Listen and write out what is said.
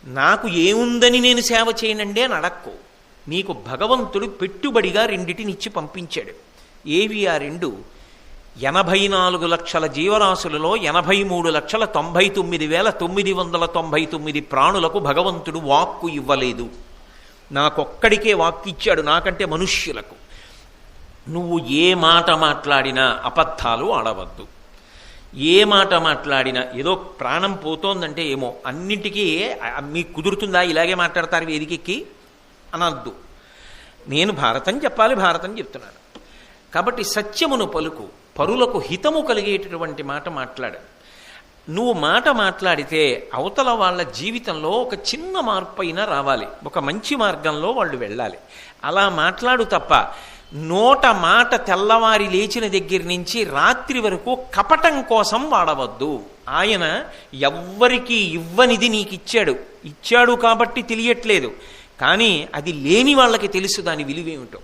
నాకు ఏముందని నేను సేవ చేయనండి అని అడక్కో. నీకు భగవంతుడు పెట్టుబడిగా రెండిటినిచ్చి పంపించాడు. ఏవి ఆ రెండు? 84 లక్షల జీవరాశులలో 83,99,999 ప్రాణులకు భగవంతుడు వాక్కు ఇవ్వలేదు. నాకొక్కడికే వాక్కు ఇచ్చాడు, నాకంటే మనుష్యులకు. నువ్వు ఏ మాట మాట్లాడినా అబద్ధాలు ఆడవద్దు. ఏ మాట మాట్లాడినా ఏదో ప్రాణం పోతోందంటే ఏమో అన్నింటికీ మీకు కుదురుతుందా ఇలాగే మాట్లాడతారు వేదికెక్కి అనద్దు. నేను భారతం చెప్పాలి, భారతం చెప్తున్నాను కాబట్టి సత్యమును పలుకు, పరులకు హితము కలిగేటటువంటి మాట మాట్లాడు. నువ్వు మాట మాట్లాడితే అవతల వాళ్ళ జీవితంలో ఒక చిన్న మార్పు అయినా రావాలి, ఒక మంచి మార్గంలో వాళ్ళు వెళ్ళాలి. అలా మాట్లాడు తప్ప నోట మాట తెల్లవారి లేచిన దగ్గర నుంచి రాత్రి వరకు కపటం కోసం వాడవద్దు. ఆయన ఎవ్వరికీ ఇవ్వనిది నీకు ఇచ్చాడు కాబట్టి తెలియట్లేదు, కానీ అది లేని వాళ్ళకి తెలుసు దాని విలువేమిటో.